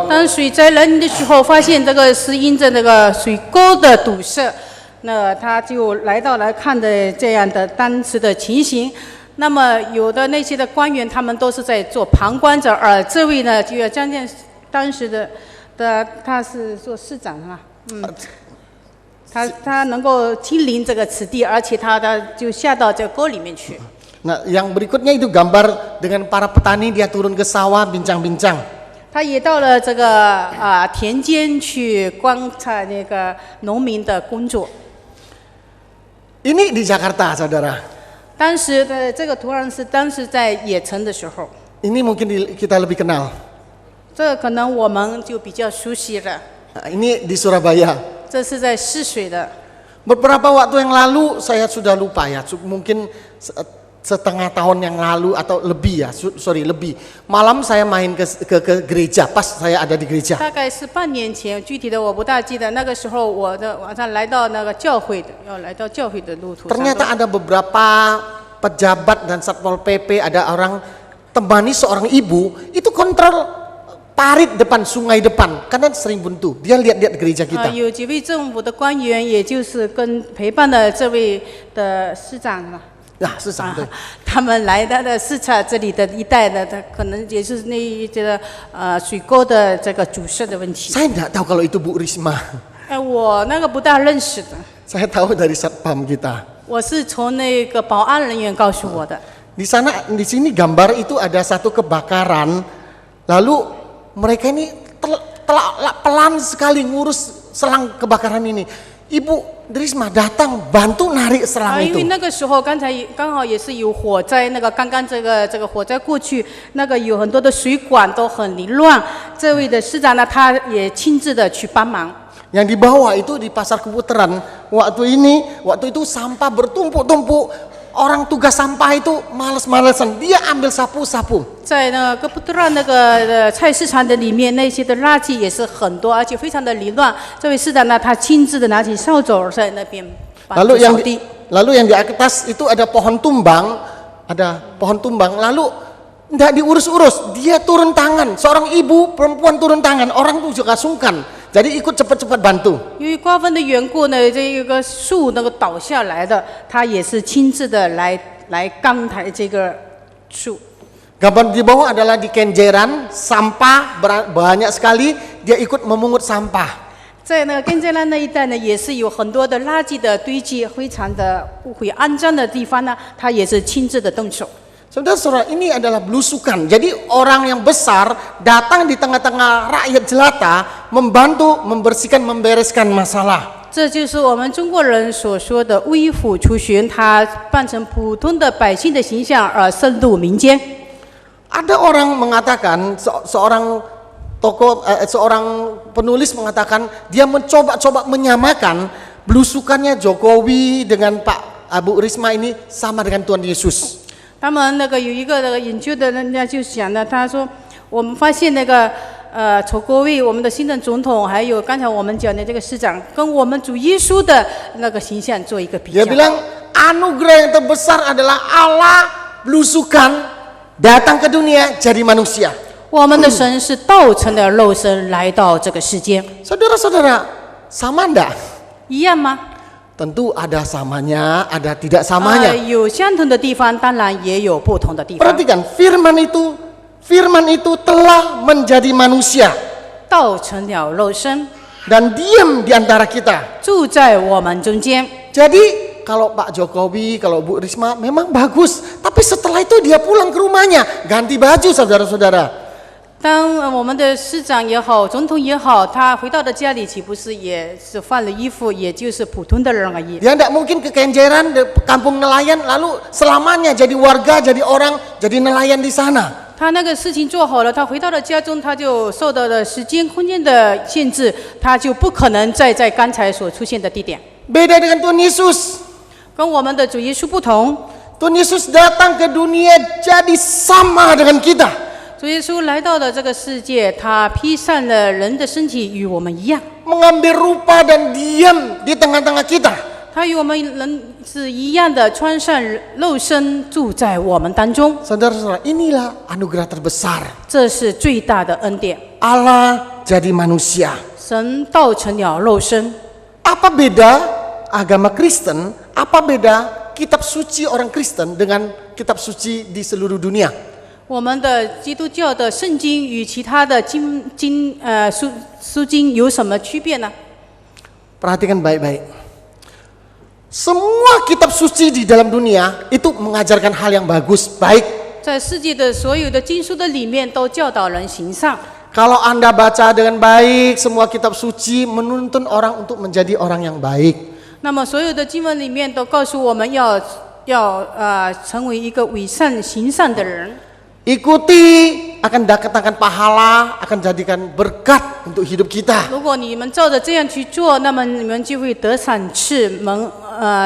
当水灾来临的时候，发现这个是因着那个水沟的堵塞，那他就来到来看的这样的当时的情形。那么有的那些的官员，他们都是在做旁观者，而这位呢，就要将近当时的他是做市长嘛，他能够亲临这个此地，而且他就下到这个沟里面去。Nah, yang berikutnya itu gambar dengan para petani dia turun ke sawah bincang-bincang. 他也到了这个田间去观察那个农民的工作。Ini di Jakarta, saudara. 当时的这个图案是当时在野城的时候。Ini mungkin kita lebih kenal. 这可能我们就比较熟悉了。Ini di Surabaya. 这是在泗水的。Beberapa waktu yang lalu saya sudah lupa ya, mungkin setengah tahun yang lalu atau lebih ya, lebih. Malam saya main ke gereja, pas saya ada di gereja. 大概是半年前，具体的我不大记得。那个时候我的晚上来到那个教会的，要来到教会的路途上。Ternyata ada beberapa pejabat dan satpol PP, ada orang temani seorang ibu itu kontrol parit depan sungai depan karena sering buntu. Dia lihat-lihat gereja kita. 有几位政府的官员，也就是跟陪伴的这位的市长嘛。市长对。他们来到的视察这里的一带的，他可能也是那一个水沟的这个阻塞的问题。Saya tidak tahu kalau itu Bu Risma. 我那个不大认识的。Saya tahu dari satpam kita. 我是从那个保安人员告诉我的。Di sini gambar itu ada satu kebakaran, lalu mereka ini pelan sekali ngurus selang kebakaran ini. Ibu Risma datang bantu narik selang itu. 因为那个时候刚好也是有火灾，那个刚刚这个火灾过去，那个有很多的水管都很凌乱。这位的市长呢，他也亲自的去帮忙。Yang di bawah itu di pasar Keputaran, waktu itu sampah bertumpuk-tumpuk. Orang tugas sampah itu males-malesan, dia ambil sapu-sapu. 在那个不断那个菜市场的里面，那些的垃圾也是很多，而且非常的凌乱。这位市长呢，他亲自的拿起扫帚在那边扫地。Lalu yang di atas itu ada pohon tumbang, lalu tidak diurus-urus, dia turun tangan. Seorang ibu perempuan turun tangan, orang itu juga sungkan. Jadi ikut cepat-cepat bantu. 因为刮风的缘故呢，这个树那个倒下来的，他也是亲自的来钢抬这个树。Gambar di bawah adalah di Kenjeran, sampah banyak sekali, dia ikut memungut sampah. 在那个根杰兰那一带呢，也是有很多的垃圾的堆积，非常的不会肮脏的地方呢，他也是亲自的动手。Saudara-saudara, ini adalah belusukan. Jadi orang yang besar datang di tengah-tengah rakyat jelata membantu membereskan masalah. 这就是我们中国人所说的微服出巡，他扮成普通的百姓的形象而深入民间。Ada orang mengatakan, seorang penulis mengatakan dia mencoba menyamakan belusukannya Jokowi dengan Pak Abu Risma ini sama dengan Tuhan Yesus. 他们那个有一个那个研究的人家就想呢，他说我们发现那个丑国卫我们的新任总统，还有刚才我们讲的这个市长，跟我们主耶稣的那个形象做一个比较。Dia bilang anugerah yang terbesar adalah Allah belusukan datang ke dunia jadi manusia. 我们的神是道成的肉身来到这个世间。Saudara-saudara, sama enggak? 一样吗？ Tentu ada samanya, ada tidak samanya. 有相同的地方，当然也有不同的地方。 Perhatikan, firman itu telah menjadi manusia. 道成了肉身， Dan diam di antara kita. 住在我们中间。 Jadi kalau Pak Jokowi, kalau Bu Risma memang bagus, tapi setelah itu dia pulang ke rumahnya, ganti baju, saudara-saudara. 当我们的市长也好，总统也好，他回到的家里岂不是也是换了衣服，也就是普通的人而已。 Dia tidak mungkin ke Kenjeran, kampung nelayan, lalu selamanya jadi warga, jadi orang, jadi nelayan di sana. 他那个事情做好了，他回到了家中，他就受到了时间、空间的限制，他就不可能再在刚才所出现的地点。 Beda dengan Tuhan Yesus. 跟我们的主耶稣不同， Tuhan Yesus datang ke dunia jadi sama dengan kita. 主耶稣来到了这个世界，他披上了人的身体，与我们一样。 Mengambil rupa dan diam di tengah-tengah kita. 他与我们人是一样的，穿上肉身，住在我们当中。 Saudara-saudara, inilah anugerah terbesar. 这是最大的恩典。Allah jadi manusia. 神道成了肉身。 Apa beda agama Kristen? Apa beda kitab suci orang Kristen dengan kitab suci di seluruh dunia? 我们的基督教的圣经与其他的书经有什么区别呢？ Perhatikan baik-baik. Semua kitab suci di dalam dunia itu mengajarkan hal yang bagus, baik. 在世界的所有的经书的里面，都教导人行善。 Kalau Anda baca dengan baik, semua kitab suci menuntun orang untuk menjadi orang yang baik. 那么所有的经文里面都告诉我们要成为一个伪善行善的人。 Ikuti, akan datangkan pahala, akan jadikan berkat untuk hidup kita. 如果你们照着这样去做，那么你们就会得赏赐，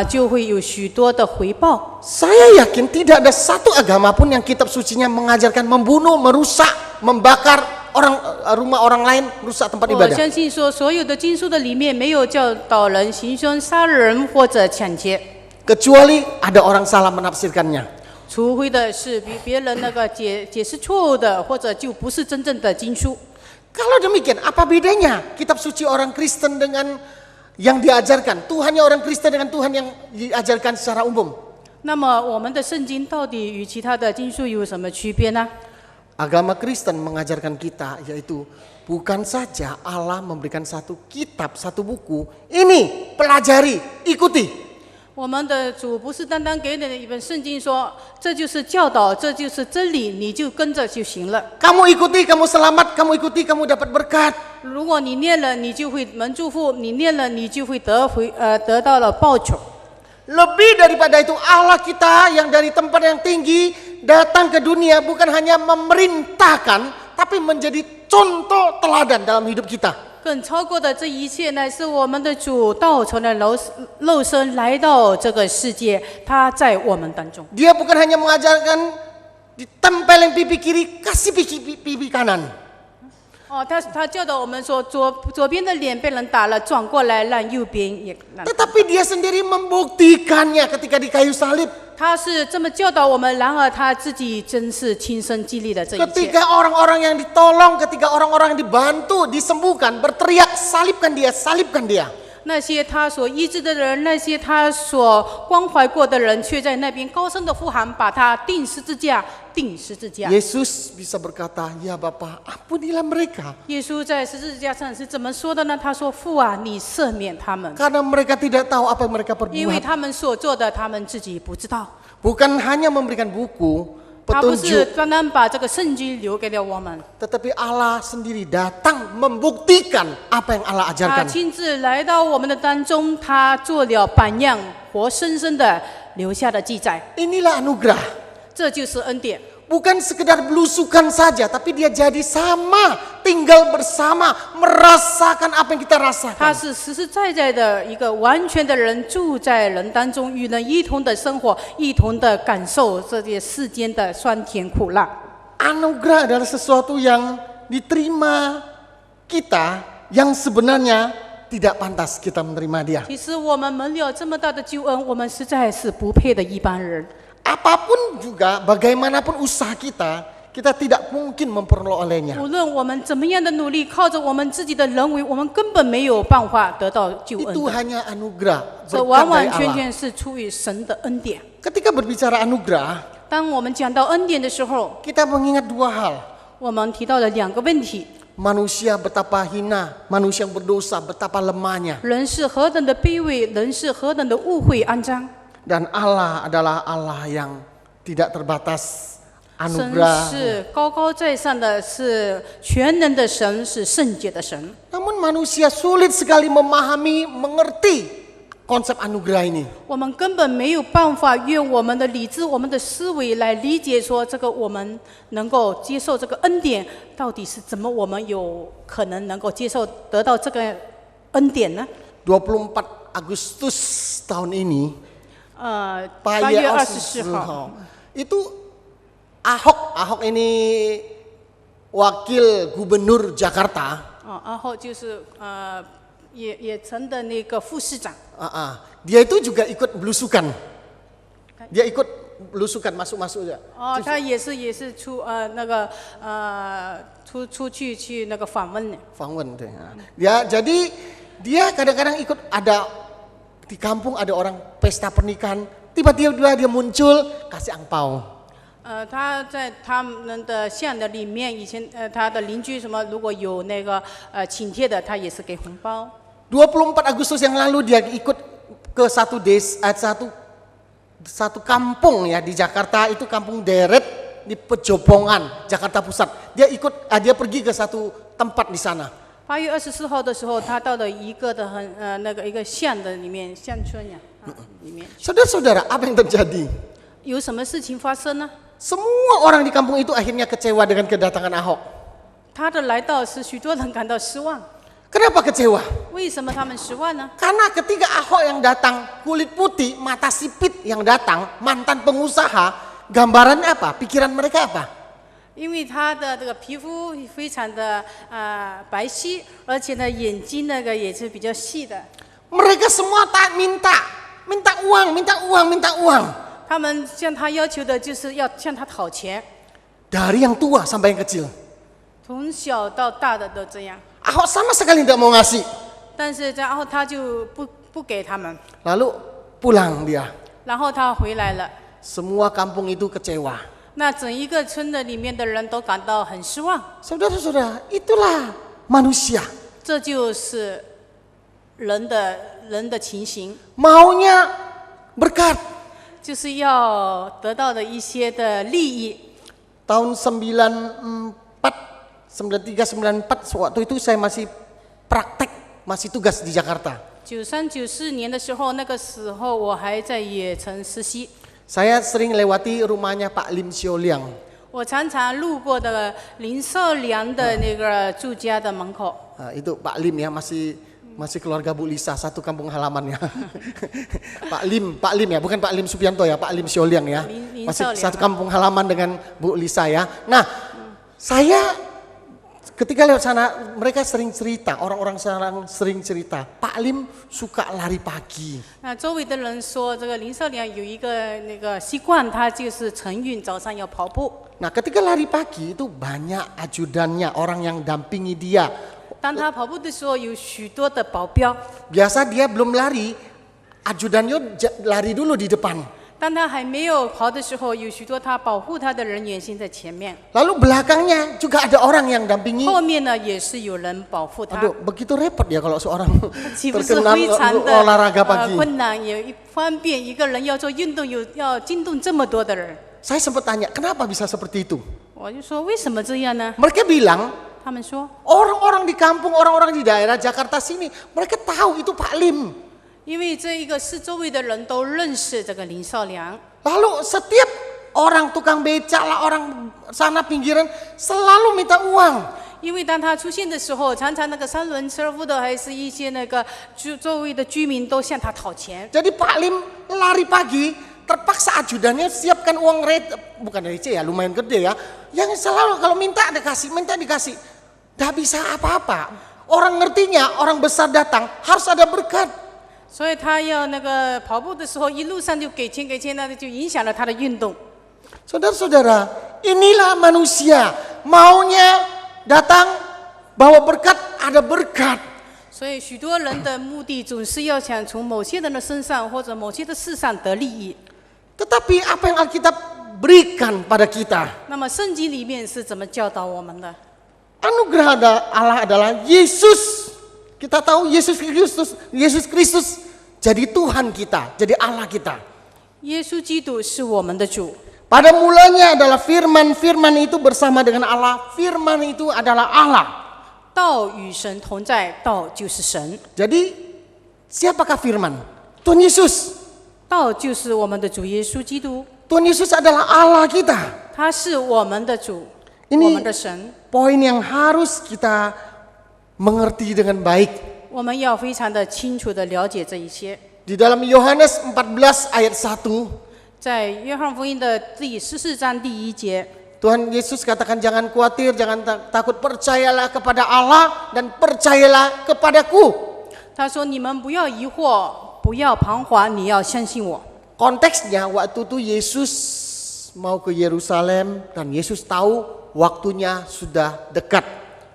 就会有许多的回报。 Saya yakin tidak ada satu agama pun yang kitab sucinya mengajarkan membunuh, merusak, membakar rumah orang lain, rusak tempat 我 ibadah. 相信说，所有的经书的里面没有教导人行凶、杀人或者抢劫， Kecuali ada orang salah menafsirkannya. 除非的是别人那个解释错误的，或者就不是真正的经书。 Kalau demikian, apa bedanya kitab suci orang Kristen dengan yang diajarkan? Tuhannya orang Kristen dengan Tuhan yang diajarkan secara umum. 那么我们的圣经到底与其他的经书有什么区别呢？ Agama Kristen mengajarkan kita, yaitu bukan saja Allah memberikan satu kitab, satu buku. Ini pelajari, ikuti. 我们的主不是单单给你的一本圣经说，这就是教导，这就是真理，你就跟着就行了。 Kamu ikuti, kamu selamat, kamu ikuti, kamu dapat berkat. 如果你念了，你就会蒙祝福；你念了，你就会得到了报酬。 Lebih daripada itu, Allah kita yang dari tempat yang tinggi datang ke dunia bukan hanya memerintahkan, tapi menjadi contoh teladan dalam hidup kita. 更超过的这一切呢，是我们的主道成了肉身来到这个世界，他在我们当中。 Dia bukan hanya mengajarkan ditempelin pipi kiri, kasih pipi kanan. 哦，他教导我们说，左边的脸被人打了，转过来让右边也让。 Tetapi dia sendiri membuktikannya ketika di kayu salib. 他是这么教导我们，然而他自己真是亲身经历了这一切。 Ketika orang-orang yang ditolong, ketika orang-orang yang dibantu, disembuhkan, berteriak, salibkan dia, salibkan dia. 那些他所医治的人，那些他所关怀过的人，却在那边高声的呼喊，把他钉十字架，钉十字架。 Yesus bisa berkata, ya Bapa, ampunilah mereka. 耶稣在十字架上是怎么说的呢？他说：“父啊，你赦免他们， Karena mereka tidak tahu apa yang mereka 因为 perbuat. 他们所做的，他们自己不知道。 Bukan hanya memberikan buku, 他不是 petunjuk, 单单把这个圣经留给了我们， tetapi Allah sendiri datang membuktikan apa yang Allah 他 ajarkan. 亲自来到我们的当中，他做了榜样，活生生的留下了记载。 Inilah anugerah. 这就是恩典。 Bukan sekedar belusukan saja, tapi dia jadi sama, tinggal bersama, merasakan apa yang kita 他 rasakan. 是实实在在的一个完全的人，住在人当中，与人一同的生活，一同的感受这些世间的酸甜苦辣。 Anugerah adalah sesuatu yang diterima kita yang sebenarnya tidak pantas kita menerima dia. 其实我们蒙了这么大的救恩，我们实在是不配的一般人。 Apapun juga, bagaimanapun usaha kita, kita tidak mungkin memperolehnya. 无论我们怎么样的努力，靠着我们自己的人为，我们根本没有办法得到救恩 Itu 的。 hanya anugerah, 这 berkat 完 dari 完全 Allah. 全是出于神的恩典。 Ketika berbicara anugerah, 当我们讲到恩典的时候， kita mengingat dua hal. 我们提到了两个问题： Manusia betapa hina, manusia yang berdosa betapa lemahnya. 人是何等的卑微，人是何等的污秽肮脏。 Dan Allah adalah Allah yang tidak terbatas 神 anugerah. 是高高在上的，是全能的神，是圣洁的神。 Namun manusia sulit sekali memahami, mengerti konsep anugerah ini. 我们根本没有办法用我们的理智、我们的思维来理解说这个我们能够接受这个恩典到底是怎么，我们有可能能够接受得到这个恩典呢24 Agustus tahun ini, ？8月24号， itu Ahok ini wakil gubernur Jakarta. 然后就是也城的那个副市长， Dia itu juga ikut belusukan. Dia ikut belusukan masuk-masuk aja. 哦，他也是出去那个访问的。 Fangwen tuh. Ya, jadi dia kadang-kadang ikut ada di kampung ada orang pesta pernikahan, tiba-tiba dia muncul kasih angpau. 他在他们的县的里面，以前他的邻居什么，如果有那个请帖的，他也是给红包。 24 Agustus yang lalu dia ikut ke satu kampung ya di Jakarta, itu kampung Deret di Pejopongan, Jakarta Pusat. Dia pergi ke satu tempat di sana. 8月24号的时候，他到了一个一个县的里面，乡村呀，里面。 Saudara-saudara, apa yang terjadi? 有什么事情发生呢？ Semua orang di kampung itu akhirnya kecewa dengan kedatangan Ahok. 他的来到使许多人感到失望。 Kenapa kecewa? 为什么他们失望呢？ Karena ketika Ahok yang datang, kulit putih, mata sipit yang datang, mantan pengusaha, gambarannya apa? Pikiran mereka apa? 因为他的这个皮肤非常的白皙，而且呢眼睛那个也是比较细的。 Mereka semua tak minta uang. 他们向他要求的就是要向他讨钱， Dari yang tua sampai yang kecil. 从小到大的都这样。 Ahok sama sekali tidak mau ngasih. 但是然后他就不给他们， Lalu pulang dia. 然后他回来了。 Semua kampung itu kecewa. 那整一个村的里面的人都感到很失望。 Saudara-saudara, itulah manusia. 这就是人的情形， Maunya berkat. 就是要得到的一些的利益。 Tahun 93-94 waktu itu saya masih praktek, masih tugas di Jakarta. 93、94年的时候，那个时候我还在野城实习， Saya sering lewati rumahnya Pak Lim Sio Liang. 我常常路过的林少良的那个住家的门口。 Itu Pak Lim ya, masih keluarga Bu Lisa, satu kampung halaman ya. Pak Lim ya, bukan Pak Lim Supianto ya, Pak Lim Sio Liang ya. Masih satu kampung halaman dengan Bu Lisa ya. Nah, saya ketika lewat sana, mereka sering cerita, orang-orang sana sering cerita, Pak Lim suka lari pagi. 那周围的人说，这个林少良有一个那个习惯，他就是晨运，早上要跑步。 Nah, ketika lari pagi itu banyak ajudannya, orang yang dampingi dia. 当他跑步的时候，有许多的保镖。 Biasa dia belum lari, ajudannya lari dulu di depan. 当他还没有跑的时候，有许多他保护他的人员先在前面， Lalu belakangnya juga ada orang yang dampingi. 后面呢也是有人保护他。 Aduh, begitu repot ya kalau seorang 岂不是 terkenal 非常的 olahraga pagi. 困难？也一方便，一个人要做运动，要惊动这么多的人。 Saya sempat tanya, kenapa bisa seperti itu? 我就说为什么这样呢？ Mereka bilang, 他们说， orang-orang di kampung, orang-orang di daerah Jakarta sini, mereka tahu itu Pak Lim. 因为这一个是周围的人都认识这个林少良。 Lalu setiap orang tukang becak lah, orang sana pinggiran selalu minta uang. 因为当他出现的时候，常常那个三轮车夫的，还是一些那个周围的居民都向他讨钱。 Jadi Pak Lim lari pagi, terpaksa ajudannya siapkan uang bukan receh ya, lumayan gede ya. Yang selalu kalau minta dikasih. Gak bisa apa-apa. Orang ngertinya, orang besar datang harus ada berkat. 所以他要那个跑步的时候，一路上就给钱，那就影响了他的运动。 Saudara-saudara, inilah manusia. Maunya datang bawa berkat, ada berkat. 所以许多人的目的总是要想从某些人的身上或者某些的事上得利益。 Tetapi apa yang Alkitab berikan pada kita? 那么圣经里面是怎么教导我们的？ Anugerah Allah adalah Yesus. Kita tahu Yesus Kristus jadi Tuhan kita, jadi Allah kita. 耶稣基督是我们的主。 Pada mulanya adalah firman, firman itu bersama dengan Allah, firman itu adalah Allah. 道与神同在，道就是神。 Jadi siapakah firman? Tuhan Yesus. 道就是我们的主耶稣基督， Tuhan Yesus adalah Allah kita. 他是我们的主， Ini 我们的神。 poin yang harus kita mengerti dengan baik. 我们要非常的清楚的了解这一些。 Di dalam Yohanes 14 ayat 1, 在约翰福音的第14章第1节， Tuhan Yesus katakan jangan khawatir, jangan takut, percayalah kepada Allah dan percayalah kepadaku. 他说：“你们不要疑惑，不要彷徨，你要相信我。” Konteksnya waktu itu Yesus mau ke Yerusalem dan Yesus tahu waktunya sudah dekat.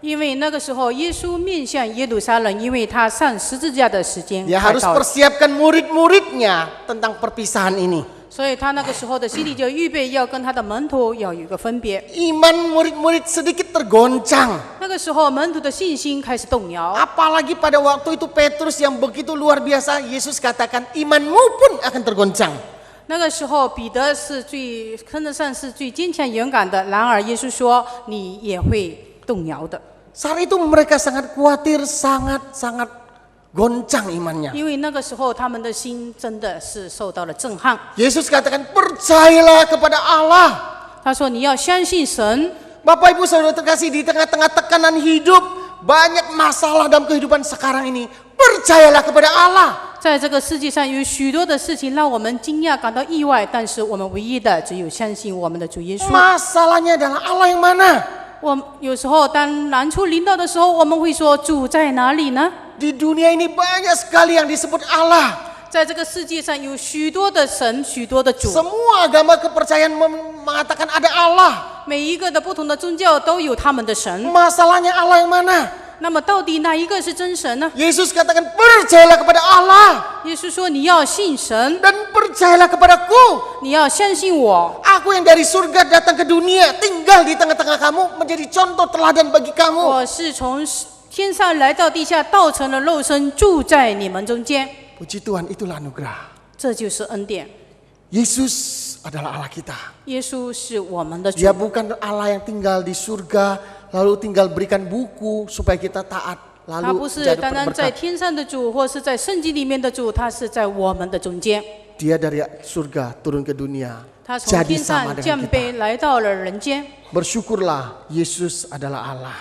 因为那个时候耶稣面向耶路撒冷，因为他上十字架的时间 Dia 快 harus 到了， persiapkan murid-muridnya tentang perpisahan ini. 所以他那个时候的心里就预备要跟他的门徒要有一个分别。 Iman murid-murid sedikit tergoncang. 那个时候门徒的信心开始动摇， Apalagi pada waktu itu Petrus yang begitu luar biasa, Yesus katakan imanmu pun akan tergoncang. 那个时候彼得是最称得上是最坚强勇敢的，然而耶稣说你也会动摇的， Saat itu mereka sangat khawatir, sangat goncang imannya. 因为那个时候他们的心真的是受到了震撼。 Yesus katakan percayalah kepada Allah. 他说你要相信神。 Bapak Ibu Saudara terkasih, di tengah-tengah tekanan hidup, banyak masalah dalam kehidupan sekarang ini, percayalah kepada Allah. 在这个世界上有许多的事情让我们惊讶感到意外，但是我们唯一的只有相信我们的主耶稣。 Masalahnya adalah Allah yang mana? 我有时候当难处临到的时候，我们会说主在哪里呢？ Di dunia ini banyak sekali yang disebut Allah. 在这个世界上有许多的神，许多的主， Semua agama kepercayaan mengatakan ada Allah. 每一个的不同的宗教都有他们的神。 Masalahnya Allah yang mana? 那么到底哪一个是真神呢？ Yesus katakan percayalah kepada Allah 耶稣说你要信神， dan percayalah kepadaku. 你要相信我。 Aku yang dari surga datang ke dunia, tinggal di tengah-tengah kamu, menjadi contoh teladan bagi kamu. 我是从天上来到地下，道成了肉身，住在你们中间。 Puji Tuhan, itulah anugerah. 这就是恩典。 Yesus adalah Allah kita. 耶稣是我们的主， Dia bukan Allah yang tinggal di surga, lalu tinggal berikan buku supaya kita taat, 他 lalu 不是 jadi 单单在 berkat. 天上的主，或是在圣经里面的主，他是在我们的中间。 Dia dari surga turun ke dunia, 他从 jadi 天 sama 上降 dengan 卑 kita. 来到了人间。 Bersyukurlah Yesus adalah Allah.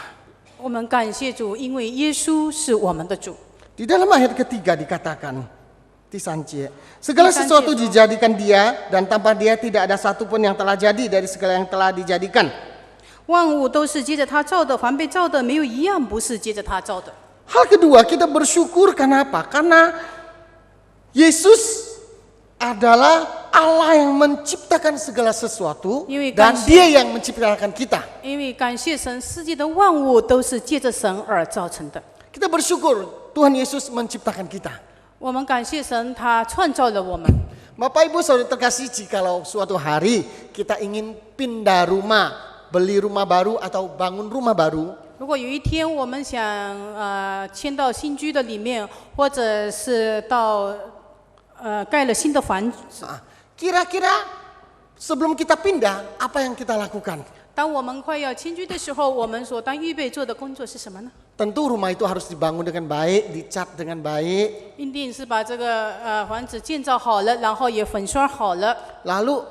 我们感谢主，因为耶稣是我们的主。 Di dalam ayat ketiga dikatakan, Tisancie, segala Tisancie sesuatu itu. dijadikan dia dan tanpa dia tidak ada satupun yang telah jadi dari segala yang telah dijadikan. 万物都是接着他造的，凡被造的，没有一样不是接着他造的。 Hal kedua, kita bersyukur karena apa? Karena Yesus adalah Allah yang menciptakan segala sesuatu 因为 dan 感谢 Dia yang menciptakan kita. 因为感谢神，世界的万物都是借着神而造成的。 Kita bersyukur Tuhan Yesus menciptakan kita. 我们感谢神，他创造了我们。 Bapak Ibu Saudara terkasih, jikalau suatu hari kita ingin pindah rumah, beli rumah baru atau bangun rumah baru, 如果有一天我们想迁到新居的里面，或者是到盖了新的房子， kira-kira sebelum kita pindah, apa yang kita lakukan? 当我们快要迁居的时候，我们所当预备做的工作是什么呢？ Tentu rumah itu harus dibangun dengan baik, dicat dengan baik. 一定是把这个房子建造好了，然后也粉刷好了， Lalu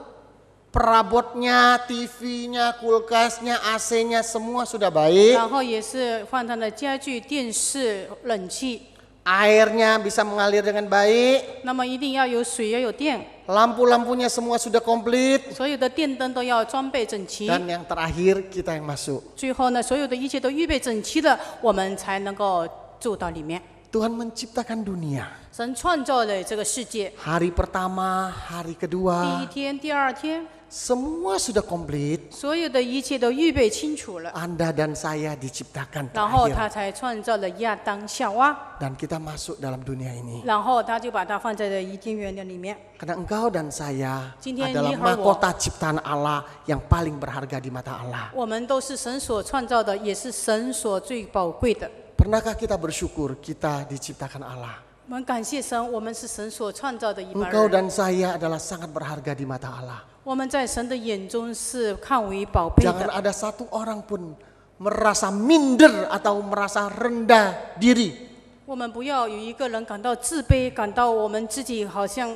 perabotnya, TV-nya, kulkasnya, AC-nya semua sudah baik. 然后也是放它的家具、电视、冷气。 Airnya bisa mengalir dengan baik. 那么一定要有水，要有电， Lampu-lampunya semua sudah komplit. 所有的电灯都要装备整齐。 Dan yang terakhir kita yang masuk. 最后呢，所有的一切都预备整齐了，我们才能够住到里面。 Tuhan menciptakan dunia. 神创造了这个世界， Hari pertama, hari 第一 kedua, 天、第二天， semua sudah komplit. 所有的一切都预备清楚了， Anda dan saya diciptakan 然后他 terakhir. 才创造了亚当、夏娃， Dan kita masuk dalam dunia ini. 然后他就把它放在了伊甸园的里面。 Karena engkau dan saya 今天 adalah 你和我 mahkota ciptaan Allah yang paling berharga di mata Allah. 我们都是神所创造的，也是神所最宝贵的。 Pernahkah kita bersyukur kita diciptakan Allah? 我们感谢神，我们是神所创造的一般 Engkau 人。 dan saya adalah sangat berharga di mata Allah. 我们在神的眼中是看为宝贝 Jangan 的。 ada satu orang pun merasa minder atau merasa rendah diri. 我们不要有一个人感到自卑，感到我们自己好像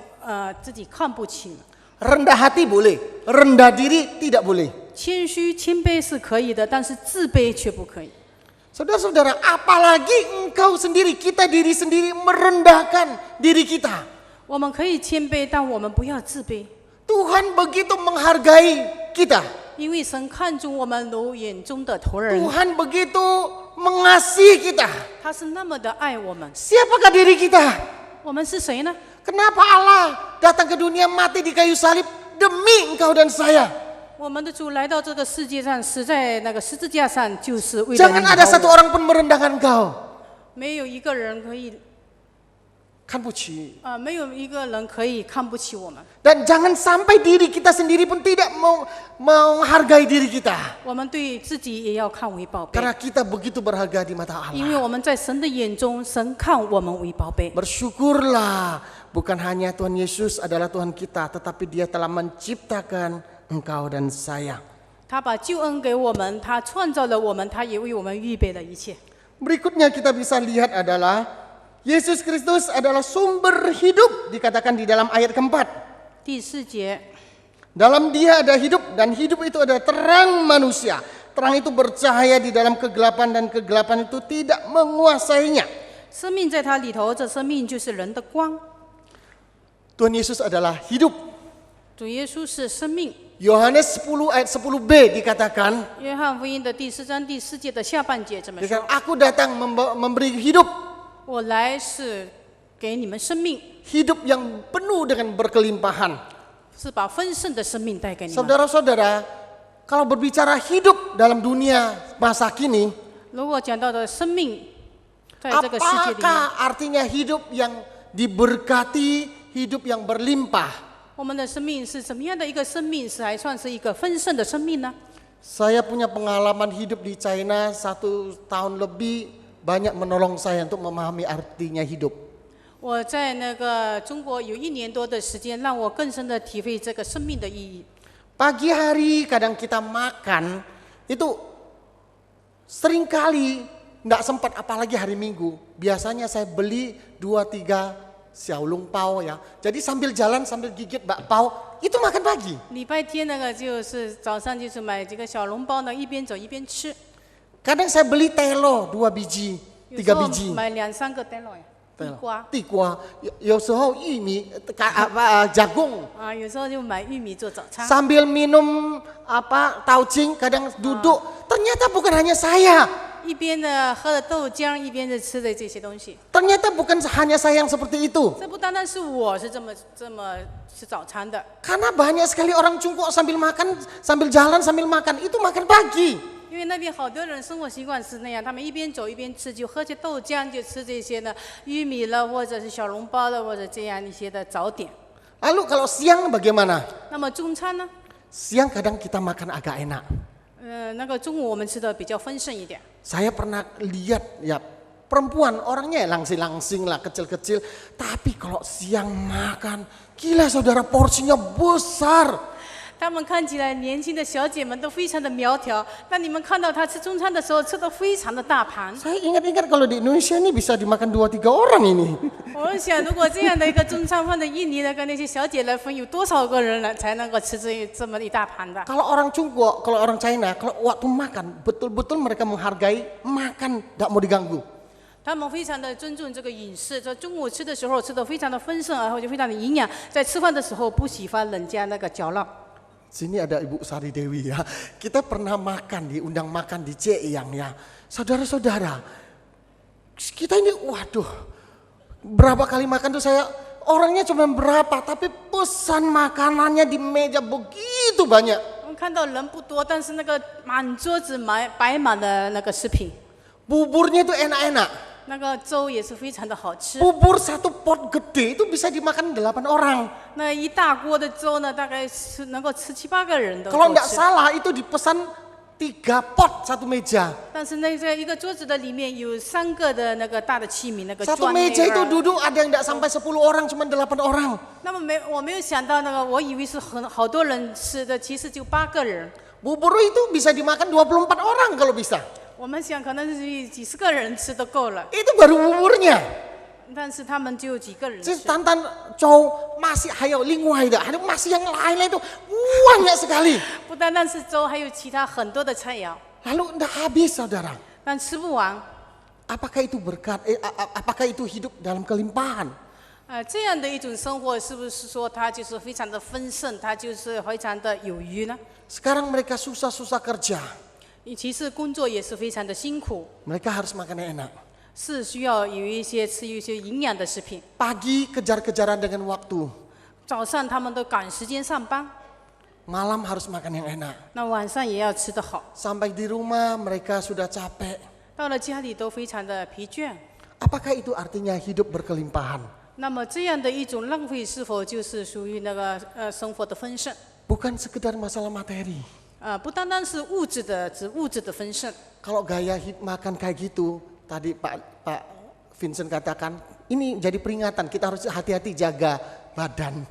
自己看不起。 Rendah hati boleh, rendah diri tidak boleh. 谦虚、谦卑是可以的，但是自卑却不可以。 Saudara-saudara, apalagi engkau sendiri, kita diri sendiri merendahkan diri kita. 我们可以谦卑，但我们不要自卑， Tuhan begitu menghargai kita. 因为神看重我们如眼中的瞳人， Tuhan begitu mengasihi kita. 他是那么的爱我们。 Siapakah diri kita? 我们是谁呢？ Kenapa Allah datang ke dunia mati di kayu salib demi engkau dan saya? 我们的主来到这个世界上，死在那个十字架上，就是为了你 Jangan 和 ada satu 我。 orang pun merendahkan engkau. 没有一个人可以，看不起. 没有一个人可以看不起我们。 Dan jangan sampai diri kita sendiri pun tidak mau menghargai diri kita. 我们对自己也要看为宝贝， Karena kita begitu berharga di mata 因为 Allah. 我们在神的眼中，神看我们为宝贝。 Bersyukurlah, bukan hanya Tuhan Yesus adalah Tuhan kita, tetapi Dia telah menciptakan engkau dan saya. 他把救恩给我们，他创造了我们，他也为我们预备了一切。 Berikutnya kita bisa lihat adalah Yesus Kristus adalah sumber hidup, dikatakan di dalam ayat keempat. 第4节， Dalam Dia ada hidup dan hidup itu adalah terang manusia. Terang itu bercahaya di dalam kegelapan dan kegelapan itu tidak menguasainya. 生命在他里头，这生命就是人的光。 Tuhan Yesus adalah hidup. 主耶稣是生命。 Yohanes 10 ayat 10b dikatakan, 约翰福音的第4章第4节的下半节这么说 dikatakan, Aku datang memberi hidup. 我来是给你们生命， Hidup yang penuh dengan berkelimpahan. 是把丰盛的生命带给你们。 Saudara-saudara, kalau berbicara hidup dalam dunia masa kini, 如果讲到的生命，在这个世界里面， apakah artinya hidup yang diberkati, hidup yang berlimpah? 我们的生命是怎么样的一个生命？是还算是一个丰盛的生命呢？ Saya punya pengalaman hidup di China 1 tahun lebih, banyak menolong saya untuk memahami artinya hidup. 我在那个中国有1年多的时间，让我更深的体会这个生命的意义。 Pagi hari kadang kita makan, itu seringkali tidak sempat, apalagi hari Minggu. Biasanya saya beli 2-3 xiaolong pao ya. Jadi sambil jalan sambil gigit bakpao, itu makan pagi. 礼拜天那个就是早上就是买几个小笼包呢，一边走一边吃。 Kadang saya beli telo 2 biji, 有 3 时候 biji. 买2-3个 telo 呀，地瓜 Tikwa, 有时候玉米, jagung. 啊，有时候就买玉米做早餐。 Sambil minum taucing, kadang duduk. Ternyata bukan hanya saya. 一边呢喝了豆浆，一边的吃的这些东西。 Ternyata bukan hanya saya yang seperti itu. 这不单单是我是这么吃早餐的， Karena banyak sekali orang cungkuk sambil makan, sambil jalan sambil makan. Itu makan pagi. 因为那边好多人生活习惯是那样，他们一边走一边吃，就喝些豆浆，就吃这些呢玉米了，或者是小笼包了，或者这样一些的早点。 Lalu kalau siang bagaimana? 那么中餐呢？ Siang kadang kita makan agak enak. 那个中午我们吃的比较丰盛一点。 Saya pernah lihat ya perempuan orangnya langsing-langsing lah, kecil-kecil. Tapi kalau siang makan, gila saudara, porsinya besar. 他们看起来年轻的小姐们都非常的苗条，但你们看到她吃中餐的时候，吃的非常的大盘。 Saya ingat-ingat kalau di Indonesia ini bisa dimakan 2-3 orang ini. 我想，如果这样的一个中餐放在印尼的跟那些小姐来分，有多少个人才能够吃这么一大盘的？ Kalau orang Cungkuk, kalau orang China, kalau waktu makan, betul-betul mereka menghargai makan, tidak mau diganggu. 他们非常的尊重这个饮食，在中午吃的时候吃的非常的丰盛，然后就非常的营养。在吃饭的时候不喜欢人家那个搅闹。 Sini ada Ibu Sari Dewi ya. Kita pernah makan, diundang makan di Ceyang ya. Saudara-saudara, kita ini waduh, berapa kali makan tuh saya, orangnya cuma berapa, tapi pesan makanannya di meja begitu banyak. 我们看到人不多，但是那个满桌子摆满了那个食品， Buburnya itu enak-enak. 那个粥也是非常的好吃。 Bubur 1 pot gede itu bisa dimakan 8 orang. 那一大锅的粥呢，大概能够吃7-8个人都 Kalau 够 nggak 吃。 salah itu dipesan 3 pot 1 meja. 但是那个一个桌子的里面有3个的那个大的器皿，那个 Satu 砖那 meja itu 个。 duduk ada yang nggak sampai 10 orang, cuma 8 orang. 那么我没有想到那个，我以为是好多人吃的，其实就8个人。 Bubur itu bisa dimakan 24 orang kalau bisa. 我们想可能是几十个人吃都够了， Itu baru buburnya. 但是他们只有几个人 Jadi 吃。 tantan cow masih hayo lingwai dah. Ada masih yang lain itu banyak sekali. 不单单是粥，还有其他很多的菜肴， Lalu ndak habis saudara. 但吃不完。 Apakah itu berkat? Apakah itu hidup dalam kelimpahan? 这样的一种生活，是不是说它就是非常的丰盛，它就是非常的有余呢？ Sekarang mereka susah-susah kerja. 其实工作也是非常的辛苦， Mereka harus makan yang enak. 是需要有一些吃一些营养的食品。 Pagi kejar-kejaran dengan waktu, 早上他们都赶时间上班， malam harus makan yang enak. 那晚上也要吃得好。 Sampai di rumah mereka sudah capek. 到了家里都非常的疲倦。 Apakah itu artinya hidup berkelimpahan? 那么这样的一种浪费，是否就是属于那个生活的丰盛？ Bukan sekedar masalah materi. 不单单是物质的，指物质的丰盛。 Kalau gaya makan kayak gitu, tadi Pak Vincent katakan, ini jadi peringatan kita harus hati-hati jaga badan.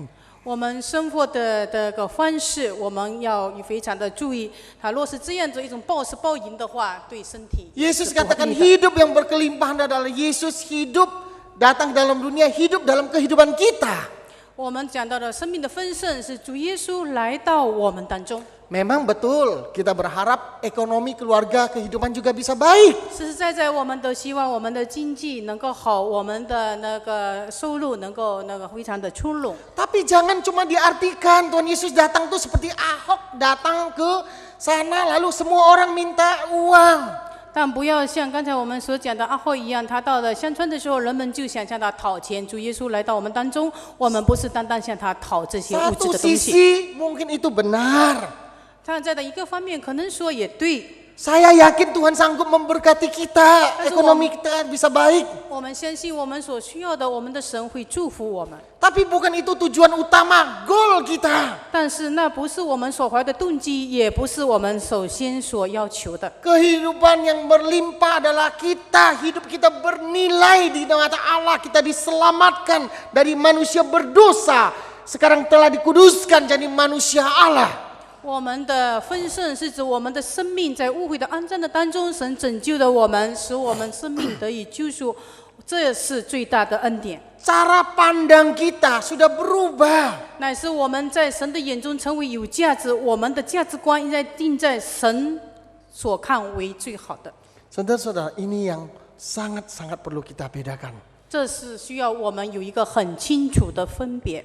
我们生活的个方式，我们要非常的注意。若是这样子一种暴食暴饮的话，对身体。 Yesus katakan hidup yang berkelimpahan adalah Yesus hidup datang dalam dunia, hidup dalam kehidupan kita. 我们讲到的生命的丰盛是主耶稣来到我们当中。 Memang betul, kita berharap ekonomi keluarga kehidupan juga bisa baik. 实实在在，我们都希望我们的经济能够好，我们的那个收入能够非常的出笼。 Tapi jangan cuma diartikan Tuhan Yesus datang tuh seperti Ahok datang ke sana lalu semua orang minta uang. 但不要像刚才我们所讲的阿后一样，他到了乡村的时候，人们就想向他讨钱。主耶稣来到我们当中，我们不是单单向他讨这些物质 Satu 的东西。 sisi mungkin itu benar. 站在的一个方面，可能说也对。 Saya yakin Tuhan sanggup memberkati kita, ekonomi kita bisa baik. 我们相信我们所需要的，我们的神会祝福我们。 Tapi bukan itu tujuan utama, goal kita. 但是那不是我们所怀的动机，也不是我们首先所要求的。 Kehidupan yang berlimpah adalah kita, hidup kita bernilai di mata Allah, kita diselamatkan dari manusia berdosa. Sekarang telah dikuduskan jadi manusia Allah. 我们的丰盛是指我们的生命在污秽的肮脏的当中，神拯救了我们，使我们生命得以救赎，这是最大的恩典。 Cara pandang kita sudah berubah. 乃是我们在神的眼中成为有价值，我们的价值观应该定在神所看为最好的。 Saudara-saudara, ini yang sangat-sangat perlu kita bedakan. 这是需要我们有一个很清楚的分别。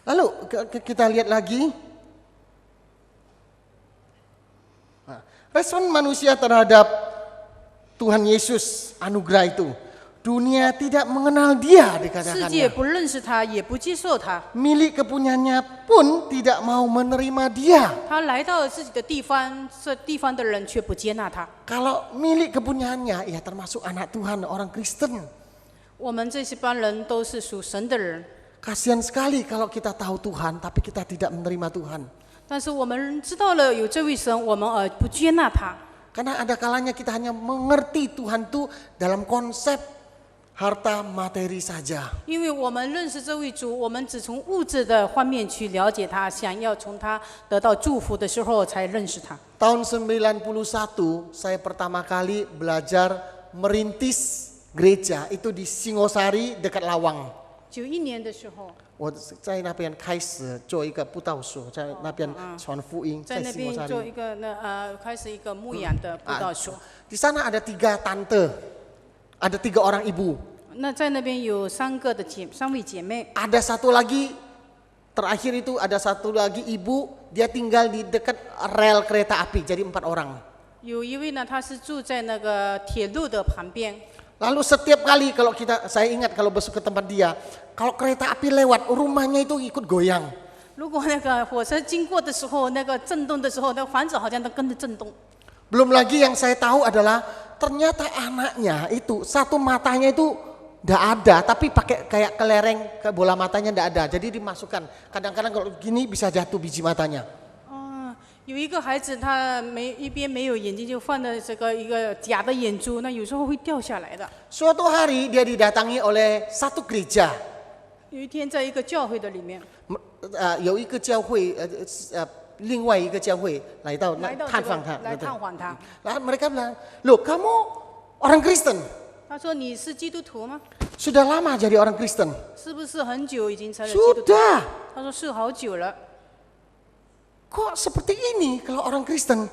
Lalu kita lihat lagi. Respon manusia terhadap Tuhan Yesus anugerah itu. Dunia tidak mengenal dia 世界 dikatakannya. 不认识他，也不接受他。 Milik kepunyanya pun tidak mau menerima dia. 他来到了自己的地方，这地方的人却不接纳他。 Kalau milik kepunyaannya, ya termasuk anak Tuhan, orang Kristen. 我们这些帮人都是属神的人， Kasihan sekali kalau kita tahu Tuhan, tapi kita tidak menerima Tuhan. 但是我们知道了有这位神，我们不接纳他。 Karena ada kalanya kita hanya mengerti Tuhan itu dalam konsep harta materi saja. 因为我们认识这位主，我们只从物质的方面去了解他，想要从他得到祝福的时候才认识他。 Tahun 91 saya pertama kali belajar merintis gereja itu di Singosari dekat Lawang. 91年的时候，我在那边开始做一个布道所，在那边传福音，在那边做 Singosari. 一个开始一个牧养的布道所。 Di sana ada 3 tante, ada 3 orang ibu. 那在那边有3位姐妹， Ada satu lagi, terakhir itu ada satu lagi ibu, dia tinggal di dekat rel kereta api, jadi 4 orang. 有一位呢，她是住在那个铁路的旁边。 Lalu setiap kali kalau saya ingat kalau besok ke tempat dia, kalau kereta api lewat, rumahnya itu ikut goyang. 如果那个火车经过的时候，那个震动的时候，那个房子好像都跟着震动。 Belum lagi yang saya tahu adalah ternyata anaknya itu satu matanya itu tidak ada, tapi pakai kayak kelereng ke bola matanya tidak ada. Jadi dimasukkan. Kadang-kadang kalau gini bisa jatuh biji matanya. 有一个孩子，他一边没有眼睛，就放了这个一个假的眼珠，那有时候会掉下来的。 Suatu hari dia didatangi oleh satu gereja. 有一天，在一个教会的里面， 有一个教会，另外一个教会来到探访他， 来探访他。 Lalu mereka bilang, loh kamu orang Kristen? 他说：“你是基督徒吗？ Sudah lama jadi orang Kristen? 是不是很久已经成了基督徒？” Sudah. 他说：“是好久了。 Kok seperti ini kalau orang Kristen?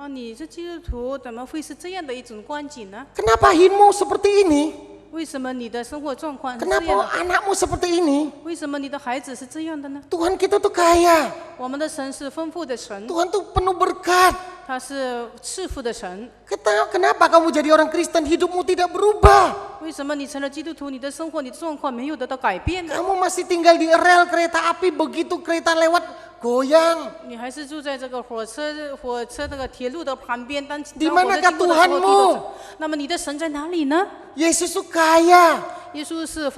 你是基督徒，怎么会是这样的一种光景呢？ Kenapa hidupmu seperti ini? 为什么你的生活状况是这样 Kenapa 的？ anakmu seperti ini? 为什么你的孩子是这样的呢？ Tuhan kita tuh kaya. 我们的神是丰富的神， Tuhan tuh penuh berkat. 他是赐福的神。 Kenapa kamu jadi orang Kristen hidupmu tidak berubah? 为什么你成了基督徒，你的生活、你的状况没有得到改变呢？ Kamu masih tinggal di rel kereta api, begitu kereta lewat goyang. 你还是住在这个火车那个铁路的旁边，当火车 Di 经 manakah 过的时候地都 Tuhanmu? 走。那么你的神在哪里呢？ Yesus itu kaya. 耶稣是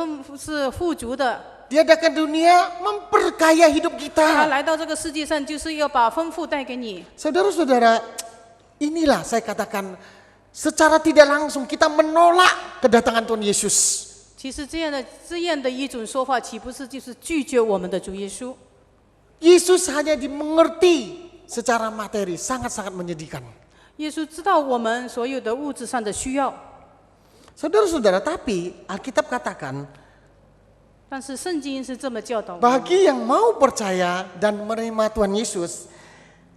富足的， Dia datang ke dunia memperkaya hidup 他 kita. 来到这个世界上就是要把丰富带给你。 Saudara-saudara, inilah saya katakan secara tidak langsung kita menolak kedatangan Tuhan Yesus. 其实这样的一种说法，岂不是就是拒绝我们的主耶稣？ Yesus hanya dimengerti secara materi, sangat-sangat menyedihkan. 耶稣知道我们所有的物质上的需要， Saudara-saudara, tapi Alkitab katakan 但是圣经是这么教导我们。 bagi yang mau percaya dan menerima Tuhan Yesus,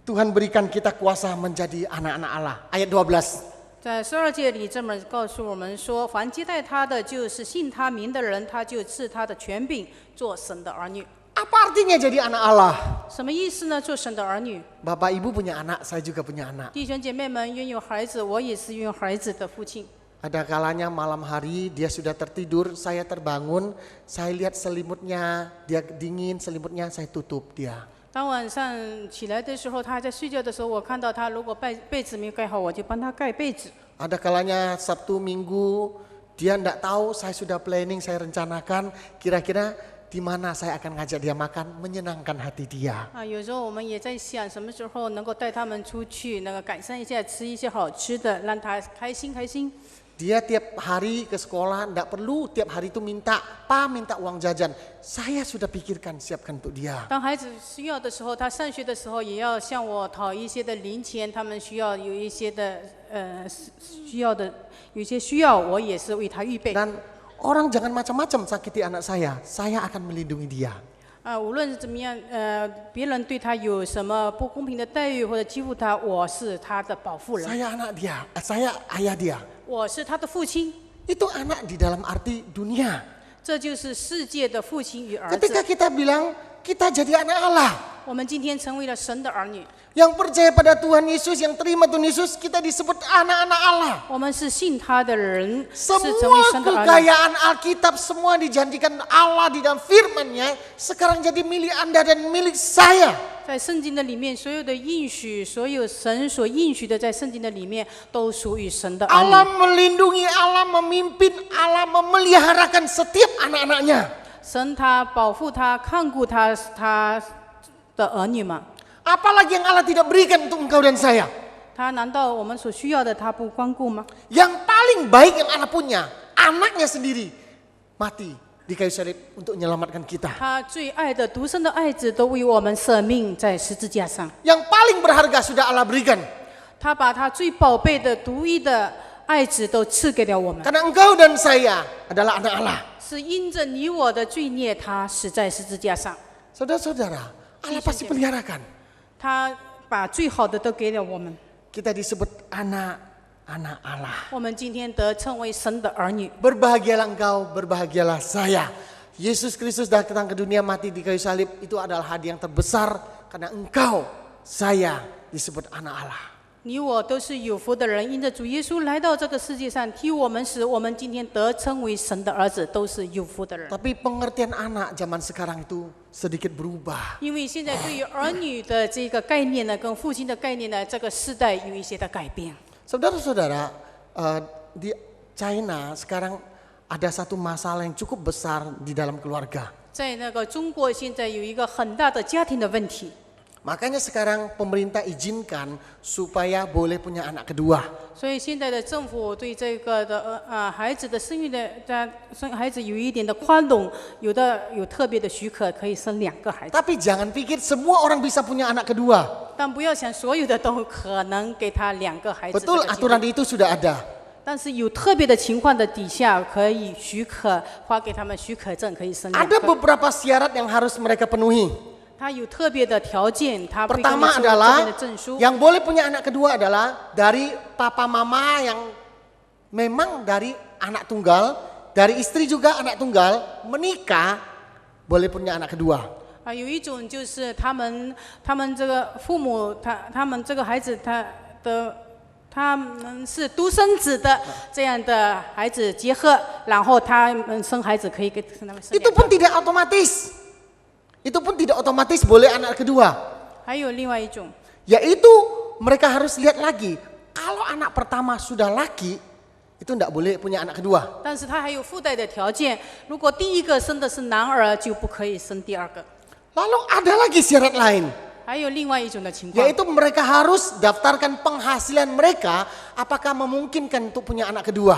Tuhan berikan kita kuasa menjadi anak-anak Allah. Ayat 12. 在12节里这么告诉我们说，凡接待他的，就是信他名的人，他就赐他的权柄，做神的儿女。 Apa artinya jadi anak Allah? 什么意思呢？做神的儿女。 Bapak Ibu punya anak, saya juga punya anak. 弟兄姐妹们，拥有孩子，我也是拥有孩子的父亲。 Ada kalanya malam hari dia sudah tertidur, saya terbangun, saya lihat selimutnya, dia dingin, selimutnya saya tutup dia. 当晚上起来的时候，他还在睡觉的时候，我看到他如果被子没盖好，我就帮他盖被子。 Ada kalanya Sabtu Minggu dia tidak tahu, saya sudah planning, saya rencanakan kira-kira di mana saya akan ngajak dia makan, menyenangkan hati dia. 有时候我们也在想，什么时候能够带他们出去，改善一下，吃一些好吃的，让他开心。 Dia tiap hari ke sekolah, tidak perlu tiap hari itu minta uang jajan. Saya sudah pikirkan, siapkan untuk dia. 当孩子需要的时候，他上学的时候也要向我讨一些的零钱，他们需要有一些的有些需要，我也是为他预备。 Dan orang jangan macam-macam sakiti anak saya akan melindungi dia. 无论是怎么样，别人对他有什么不公平的待遇或者欺负他，我是他的保护人， Saya anak dia, saya ayah dia. 我是他的父亲。 Itu anak di dalam arti dunia. 这就是世界的父亲与儿子。 Ketika kita bilang kita jadi anak Allah, 我们今天成为了神的儿女， yang percaya pada Tuhan Yesus, yang terima Tuhan Yesus, kita disebut anak-anak Allah. 我们是信他的人，是成为 Semua 神的儿女。 kekayaan Alkitab, semua dijanjikan Allah di dalam firman-Nya, sekarang jadi milik Anda dan milik saya. 在圣经的里面，所有的应许，所有神所应许的，在圣经的里面都属于神的儿 Allah 女。 melindungi, Allah memimpin, Allah memeliharakan setiap anak-anaknya. 神他保护他，看顾他的儿女们。 Apalagi yang Allah tidak berikan untuk engkau dan saya. 他难道我们所需要的他不关顾吗？ Yang paling baik yang Allah punya, anaknya sendiri mati di kayu salib untuk menyelamatkan kita. 他最爱的独生的爱子都为我们舍命在十字架上， Yang paling berharga sudah Allah berikan. 他把他最宝贝的独一的爱子都赐给了我们， Karena engkau dan saya adalah anak Allah. 是因着你我的罪孽，他死在十字架上。 Saudara-saudara, Allah pasti peliharakan. 他把最好的都给了我们， Kita disebut anak-anak Allah. 我们今天得称为神的儿女。 Berbahagialah engkau, berbahagialah saya. Yesus Kristus datang ke dunia mati di kayu salib, itu adalah hadiah yang terbesar karena engkau, saya disebut anak Allah. 你我都是有福的人，因着主耶稣来到这个世界上替我们死，我们今天得称为神的儿子，都是有福的人。 Tapi pengertian anak zaman sekarang itu sedikit berubah. 因为现在对于儿女的这个概念呢，跟父亲的概念呢，这个世代有一些的改变。 Saudara-saudara, di China sekarang ada satu masalah yang cukup besar di dalam keluarga. 在那个中国现在有一个很大的家庭的问题， Makanya sekarang pemerintah izinkan supaya boleh punya anak kedua. 所以现在的政府对这个的孩子的生育的生孩子有一点的宽容，有特别的许可，可以生2个孩子。 Tapi jangan pikir semua orang bisa punya anak kedua. 但不要想所有的都可能给他2个孩子。 Betul, aturan itu sudah ada. 但是有特别的情况的底下，可以许可发给他们许可证，可以生2 Ada 个。 beberapa syarat yang harus mereka penuhi. 他有特别的条件，他会给你 Pertama 出特别 adalah 的证书。 yang boleh punya anak kedua adalah dari papa mama yang memang dari anak tunggal, dari istri juga anak tunggal, menikah boleh punya anak kedua. 有一种就是他们这个父母，他们这个孩子他们是独生子的这样的孩子结合，然后他们生孩子可以给他们生 Itu 2 pun 个。 tidak otomatis. Itu pun tidak otomatis boleh anak kedua. 还有另外一种， Yaitu mereka harus lihat lagi. Kalau anak pertama sudah laki, itu tidak boleh punya anak kedua. 但是他还有附带的条件，如果第一个生的是男儿，就不可以生第2个。 Lalu ada lagi syarat lain. 还有另外一种的情况， Yaitu mereka harus daftarkan penghasilan mereka apakah memungkinkan untuk punya anak kedua.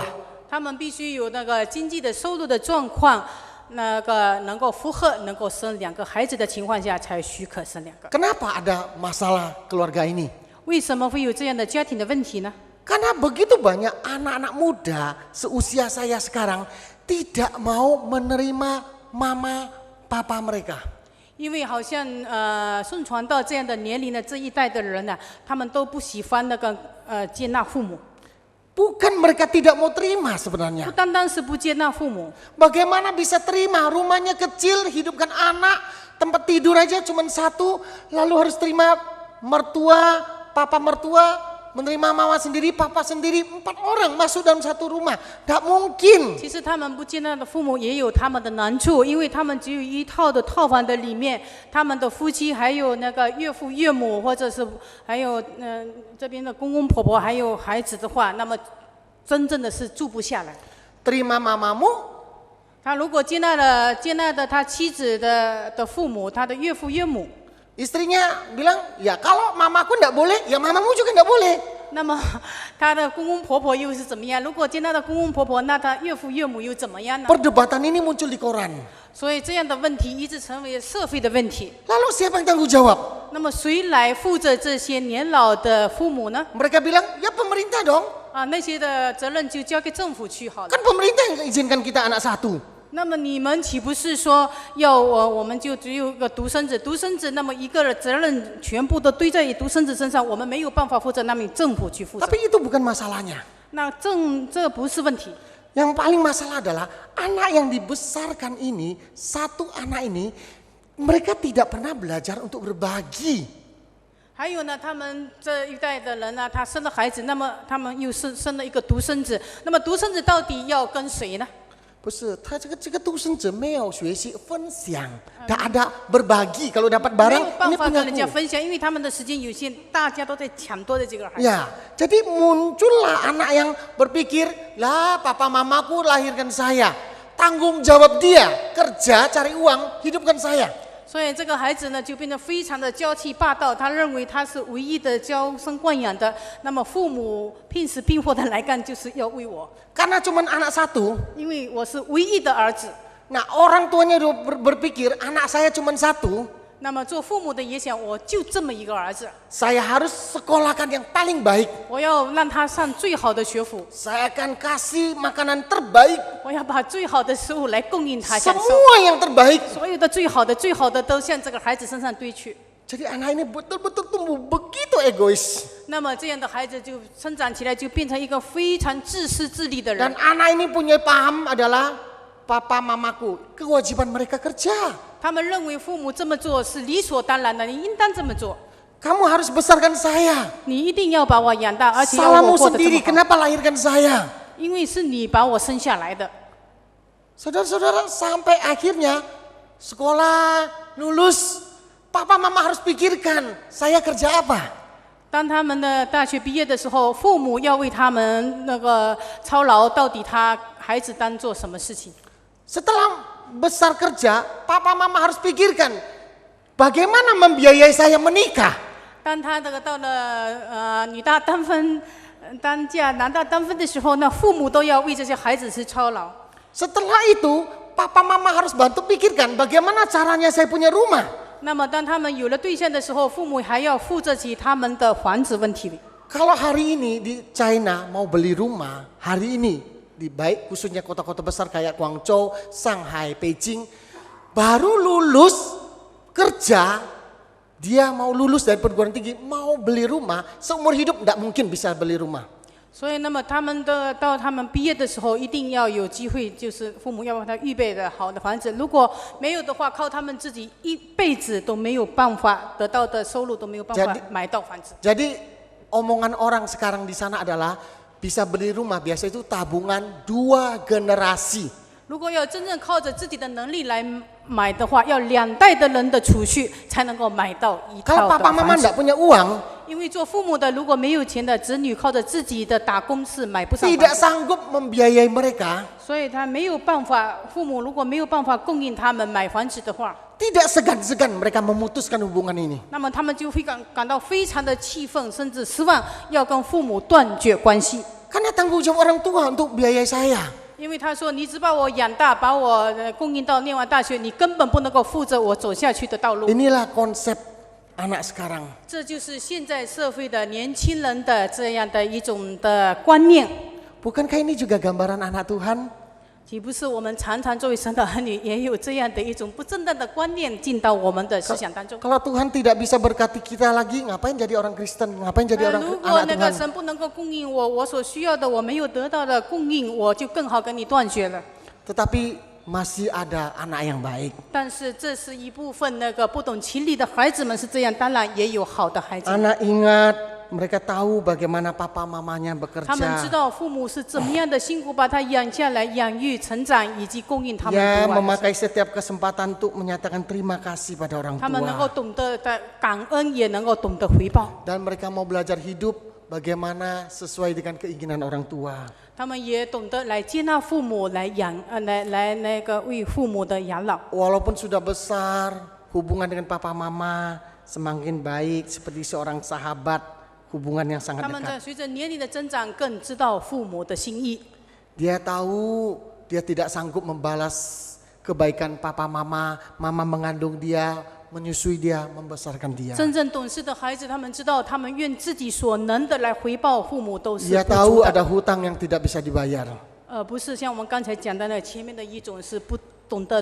他们必须有那个经济的收入的状况，那个能够符合能够生2个孩子的情况下，才许可生2个。 Kenapa ada masalah keluarga ini? 为什么会有这样的家庭的问题呢？ Karena begitu banyak anak-anak muda seusia saya sekarang tidak mau menerima mama papa mereka. 因为好像顺传到这样的年龄的这一代的人呢、他们都不喜欢那个接纳父母， Bukan mereka tidak mau terima 不 sebenarnya. 单单是不接纳父母， Bagaimana bisa terima rumahnya kecil, hidupkan anak, tempat tidur aja cuma 1, lalu harus terima mertua, papa mertua, menerima mama sendiri, papa sendiri, 4 orang masuk dalam satu rumah. Tidak mungkin. 其实他们不接纳的父母也有他们的难处，因为他们只有一套的套房的里面，他们的夫妻还有那个岳父岳母，或者是还有这边的公公婆婆，还有孩子的话，那么真正的是住不下来。 Terima mamamu, 他如果接纳的他妻子的父母，他的岳父岳母， istrinya bilang, ya kalau mamaku tidak boleh, ya mamamu juga tidak boleh. 那么他的公公婆婆又是怎么样？如果接纳的公公婆婆，那他岳父岳母又怎么样呢？ Perdebatan ini muncul di koran. 所以这样的问题一直成为社会的问题。 Lalu siapa yang tanggung jawab? 那么谁来负责这些年老的父母呢？ Mereka bilang, ya pemerintah dong. 那些的责任就交给政府去好了。 Kan pemerintah yang izinkan kita anak 1. 那么你们岂不是说要我们就只有一个独生子？独生子那么一个的责任全部都堆在独生子身上，我们没有办法负责，那么政府去负责。 Tapi itu bukan masalahnya. 那这不是问题。 Yang paling masalah adalah anak yang dibesarkan ini, 1 anak ini, mereka tidak pernah belajar untuk berbagi. 还有呢，他们这一代的人呢，他生了孩子，那么他们又生了一个独生子，那么独生子到底要跟谁呢？ 不是，他这个独生子没有学习分享，tak ada berbagi. Kalau dapat 没 barang 有办 ini 法跟人家 punyaku. 分享，因为他们的时间有限，大家都在抢夺着这个孩子。 Ya, jadi muncullah anak yang berpikir, lah papa mamaku lahirkan saya, tanggung jawab dia, kerja cari uang, hidupkan saya. 所以这个孩子呢，就变得非常的娇气霸道。他认为他是唯一的娇生惯养的，那么父母拼死拼活的来干，就是要为我， Karena cuman anak 1. 因为我是唯一的儿子。 Nah, orang tuanya berpikir anak saya cuman 1. 那么做父母的也想，我就这么一个儿子， Saya harus sekolahkan yang paling baik. 我要让他上最好的学府， Saya akan kasih makanan terbaik, 我要把最好的食物来供应他享受。 semua yang terbaik. 所有的最好的都向这个孩子身上堆去。 Jadi anak ini betul-betul tumbuh begitu egois. 那么这样的孩子就生长起来，就变成一个非常自私自利的人 Dan。anak ini punya paham adalah papa mamaku, kewajiban mereka kerja. 他们认为父母这么做是理所当然的，你应当这么做， Kamu harus besarkan saya. 你一定要把我养大，而且要 Salahmu 我过得这 sendiri, 么好， kenapa lahirkan saya? 因为是你把我生下来的。 Saudara-saudara, sampai akhirnya sekolah, lulus, papa mama harus pikirkan, saya kerja apa? 当他们的大学毕业的时候，父母要为他们那个操劳，到底他孩子当做什么事情？ Setelah besar kerja, papa mama harus pikirkan bagaimana membiayai saya menikah. 当他这个到了女大当婚、当嫁、男大当婚的时候，那父母都要为这些孩子去操劳。 Setelah itu, papa mama harus bantu pikirkan bagaimana caranya saya punya rumah. 那么当他们有了对象的时候，父母还要负责起他们的房子问题。 Kalau hari ini di China mau beli rumah, hari ini di baik khususnya kota-kota besar kayak Guangzhou, Shanghai, Beijing, baru lulus kerja, dia mau lulus dari perguruan tinggi, mau beli rumah, seumur hidup tidak mungkin bisa beli rumah. 所以，那么他们的到他们毕业的时候，一定要有机会，就是父母要为他预备的好的房子。如果没有的话，靠他们自己一辈子都没有办法得到的收入，都没有办法买到房子。 Jadi omongan orang sekarang di sana adalah bisa beli rumah biasa itu tabungan 2 generasi. 如果要真正靠着自己的能力来买的话，要2代的人的储蓄才能够买到一 Kalau 套的 papa mama 房子。 enggak punya uang, 因为做父母的，如果没有钱的子女，靠着自己的打工是买不上 tidak 房子， sanggup membiayai mereka, 所以他没有办法。父母如果没有办法供应他们买房子的话， tidak segan-segan mereka memutuskan hubungan ini. 那么他们就会感到非常的气愤，甚至失望，要跟父母断绝关系。 Karena tanggung jawab orang tua untuk biayai saya. 因为他说，你只把我养大，把我供应到念完大学，你根本不能够负责我走下去的道路。 Inilah konsep anak sekarang. 这就是现在社会的年轻人的这样的一种的观念。 Bukankah ini juga gambaran anak Tuhan? 岂不是我们常常作为神的儿女，也有这样的一种不正当的观念进到我们的思想当中？ Kalau Tuhan tidak bisa berkati kita lagi, ngapain jadi orang Kristen? Ngapain jadi orang 如果 anak 那个 Tuhan? 神不能够供应我所需要的，我没有得到的供应，我就更好跟你断绝了。 Tetapi masih ada anak yang baik. 但是这是一部分那个不懂情理的孩子们是这样，当然也有好的孩子。 Anak ingat, mereka tahu bagaimana papa mamanya 他们知 bekerja. 道父母是怎么样的辛苦把他养下来、养育、成长，以及供应他们 Ya 读完的书。 memakai setiap kesempatan untuk menyatakan terima kasih pada orang 他们能够 tua. 懂得的感恩，也能够懂得回报。 Dan mereka mau belajar hidup bagaimana sesuai dengan keinginan orang tua. 他们也懂得来接纳父母，来那个为父母的养老。 Walaupun sudah besar, hubungan dengan papa mama semakin baik seperti seorang sahabat, hubungan yang sangat 他们在 dekat. 随着年龄的增长，更知道父母的心意。 Dia tahu dia tidak sanggup membalas kebaikan papa mama, mama mengandung dia, menyusui dia, membesarkan dia. 真正懂事的孩子，他们知道，他们愿自己所能的来回报父母，都是 Dia 不 tahu 足的， ada hutang yang tidak bisa dibayar. 不是像我们刚才讲的那前面的一种是不懂得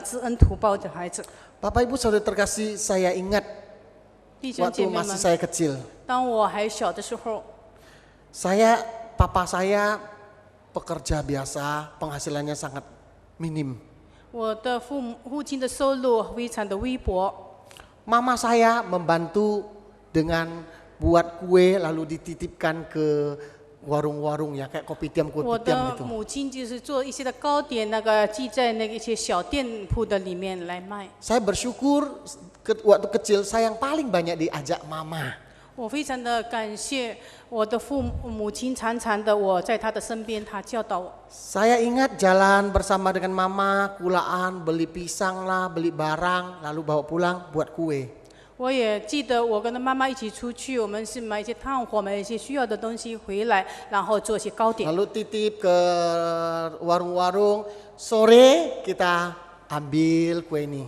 知恩图报的孩子。 Bapak Ibu Saudara terkasih, saya ingat 弟兄姐 waktu 妹们 masih，saya kecil. 当我还小的时候， Papa saya pekerja biasa, penghasilannya sangat minim. 我的父亲的收入非常的微薄。 Mama saya membantu dengan buat kue lalu dititipkan ke warung-warung ya kayak 我 kopitiam 的 gitu. 母亲就是做一些的糕点，那个寄在那个一些小店铺的里面来卖。 Saya bersyukur waktu kecil saya yang paling banyak diajak mama. 我非常的感谢我的母亲，常常的我在她的身边，她教导我。 Saya ingat jalan bersama dengan mama, kulaan, beli pisang lah, beli barang, lalu bawa pulang buat kue. 我也记得我跟她妈妈一起出去，我们是买一些炭火，买一些需要的东西回来，然后做一些糕点。 Lalu titip ke warung-warung, sore kita ambil kue ini.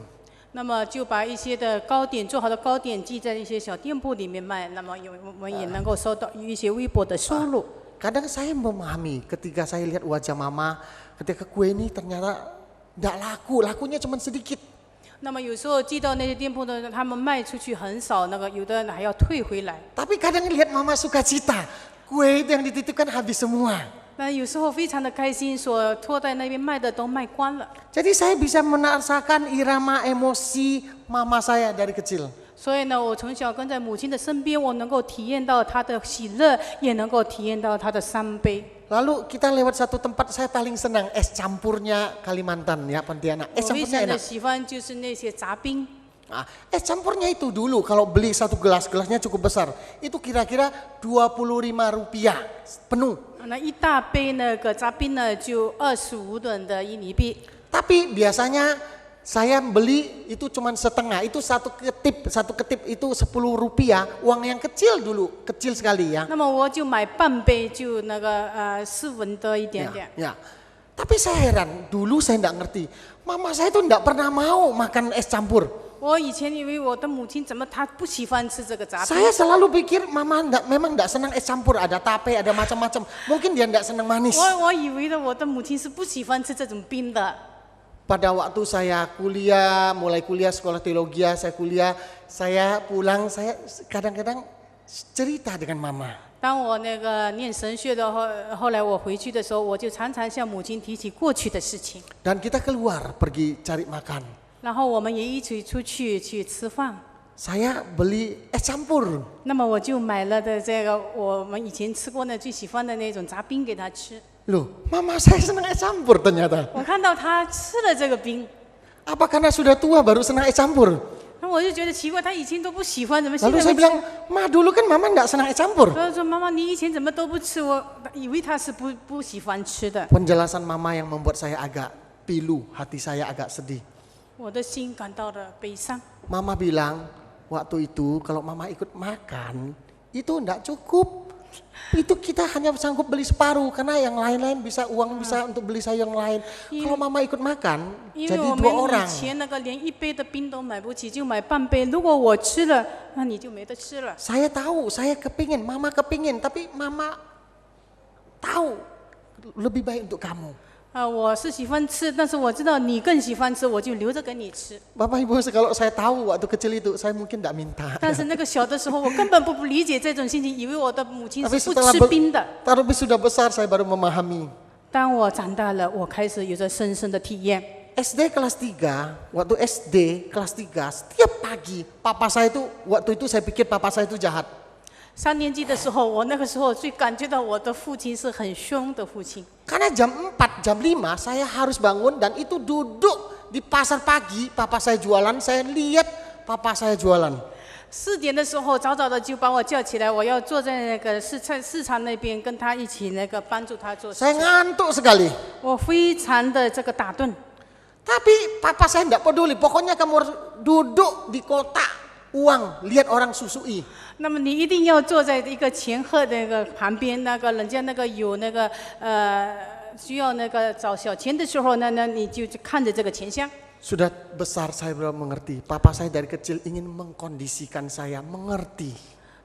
那么就把一些的糕点做好的糕点寄在一些小店铺里面卖，那么我们也能够收到一些微薄的收入。 Kadang saya memahami ketika saya lihat wajah mama, ketika kue ini ternyata tidak laku, lakunya cuma sedikit. 那么有时候寄到那些店铺的，他们卖出去很少，那个有的人还要退回来。 Tapi kadang lihat mama sukacita, kue itu yang dititipkan habis semua. 那有时候非常的开心，所托在那边卖的都卖光了。 Jadi saya bisa merasakan irama emosi mama saya dari kecil. 所以呢，我从小跟在母亲的身边，我能够体验到她的喜乐，也能够体验到她的伤悲。 Lalu kita lewat satu tempat saya paling senang es campurnya Kalimantan ya Pontianak. 我 Es 非 campurnya 常的 enak. 喜欢就是那些杂冰。 Nah, es campurnya itu dulu kalau beli satu gelas, gelasnya cukup besar. Itu kira-kira Rp25 penuh. 那一大杯那个杂冰呢，就25的印尼币。 Tapi biasanya saya beli itu cuma setengah, itu satu ketip itu Rp10, uang yang kecil dulu, kecil sekali ya. 那么我就买半杯，就那个4分多一点点。 Ya. Tapi saya heran, dulu saya tidak ngerti. Mama saya itu tidak pernah mau makan es campur. 我以前以为我的母亲怎么她不喜欢吃这个杂冰， Saya selalu pikir mama memang tidak senang es campur, ada tape, ada macam-macam. Mungkin dia tidak senang manis. 我以为的我的母亲是不喜欢吃这种冰的。 Pada waktu saya kuliah, mulai kuliah sekolah teologi, saya kuliah, saya pulang, saya kadang-kadang cerita dengan mama. 当我那个念神学的后来我回去的时候，我就常常向母亲提起过去的事情， Dan kita keluar pergi cari makan. 然后我们也一起出去吃饭。saya beli es campur. 那么我就买了的这个我们以前吃过的最喜欢的那种杂冰给他吃。 Loh, mama saya senang es campur ternyata. 我看到他吃了这个冰， Apa karena sudah tua baru senang es campur? 那我就觉得奇怪，他以前都不喜欢，怎么现 Lalu 在 saya 会吃？ bilang, Ma dulu kan mama nggak senang es campur. 所以说妈妈，你以前怎么都不吃？我以为他是不喜欢吃的。 Penjelasan mama yang membuat saya agak pilu, hati saya agak sedih. 我的心感到了悲伤。 Mama bilang, waktu itu kalau mama ikut makan, itu enggak cukup. Itu kita hanya sanggup beli separuh karena yang lain-lain bisa uang bisa untuk beli sayur yang lain. Kalau mama ikut makan, 因为 jadi 我 dua 们 orang. 以前那个连一杯的冰都买不起，就买半杯。如果我吃了，那你就没得吃了。 Saya tahu, saya kepingin, mama kepingin, tapi mama tahu lebih baik untuk kamu. 我是喜欢吃，但是我知道你更喜欢吃，我就留着给你吃。 Bapak Ibu, kalau saya tahu waktu kecil itu, saya mungkin tidak minta. 但是那个小的时候，我根本不理解这种心情，以为我的母亲 Tapi 是不 setelah 吃冰的。 tapi sudah besar saya baru memahami. 当我长大了，我开始有着深深的体验。 SD kelas 3, waktu SD kelas 3, setiap pagi papa saya itu, waktu itu saya pikir papa saya itu jahat. 3年级的时候，我那个时候最感觉到我的父亲是很凶的父亲。 Karena jam 4, jam 5 saya harus bangun dan itu duduk di pasar pagi, papa saya jualan, saya lihat papa saya jualan. 4点的时候，早早的就把我叫起来，我要坐在那个市场那边，跟他一起那个帮助他做事 Saya 情。 ngantuk sekali. 我非常的这个打盹， Tapi papa saya tidak peduli, pokoknya kamu harus duduk di kotak uang, lihat orang susui. 那么你一定要坐在一个钱盒那个旁边，那个人家那个有那个需要那个找小钱的时候，那你就看着这个钱箱。 Sudah besar saya baru mengerti, papa saya dari kecil ingin mengkondisikan saya mengerti.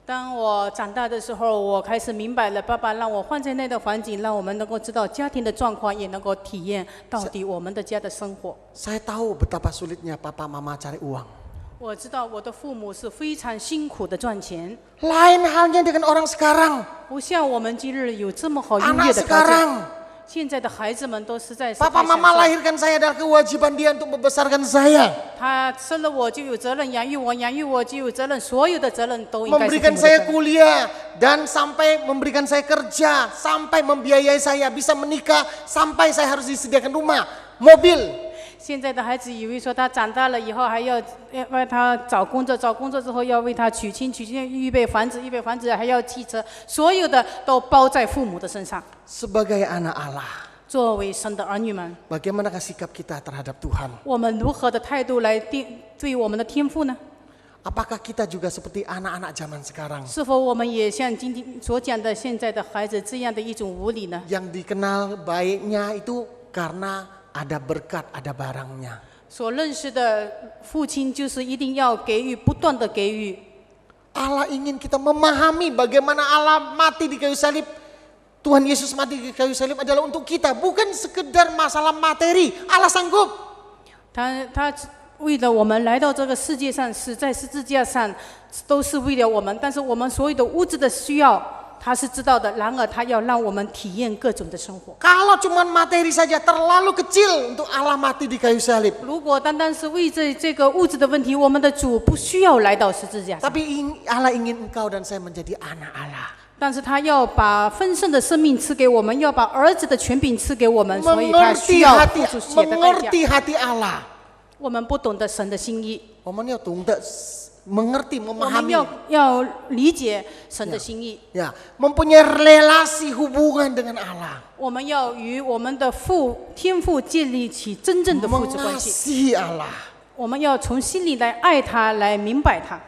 当我长大的时候，我开始明白了，爸爸让我放在那个环境，让我们能够知道家庭的状况，也能够体验到底我们的家的生活。 Saya tahu betapa sulitnya papa mama cari uang. 我知道我的父母是非常辛苦的赚钱， Lain halnya dengan orang sekarang. 不像我们今日有这么好优 Anak 越的条件。 sekarang, 现在的孩子们都实在是 papa 太享 mama 受。 lahirkan saya adalah kewajiban dia untuk membesarkan saya. 他生了我就有责任养育我，养育我就有责任，所有的责任都应该是父 Memberikan 母的 saya 责任。 kuliah dan sampai memberikan saya kerja, sampai membiayai saya bisa menikah, sampai saya harus disediakan rumah, mobil. 现在的孩子以为说他长大了以后还要为他找工作，找工作之后要为他娶亲，娶亲预备房子，预备房子还要汽车，所有的都包在父母的身上。 Sebagai anak Allah, 作为神的儿女们， bagaimanakah sikap kita terhadap Tuhan? 我们如何的态度来对我们的天父呢？ Apakah kita juga seperti anak-anak zaman sekarang 是否我们也像今天所讲的现在的孩子这样的一种无理呢？ yang dikenal baiknya itu karena ada berkat, ada barangnya. 所认识的父亲就是一定要给予，不断的给予。 Allah ingin kita memahami bagaimana Allah mati di kayu salib. Tuhan Yesus mati di kayu salib adalah untuk kita, bukan sekedar masalah materi. Allah sanggup. 他为了我们来到这个世界上，死在十字架上，都是为了我们。但是我们所有的物质的需要，他是知道的。然而，他要让我们体验各种的生活。 Kalau cuma materi saja terlalu kecil untuk Allah mati di kayu salib. 如果单单是为这个物质的问题，我们的主不需要来到十字架上。 Tapi Allah ingin engkau dan saya menjadi anak Allah. 但是他要把丰盛的生命赐给我们，要把儿子的权柄赐给我们，所以他需 Mengerti 要 hati, 付出血的代价。 mengerti hati Allah. 我们不懂得神的心意， 我们要懂得mengerti, 我们 memahami. 要理解神的心意。 Ya, mempunyai relasi hubungan dengan Allah. 我们要与我们的天父建立起真正的父子关系。 Mengasihi Allah. 我们要从心里来爱他，来明白他。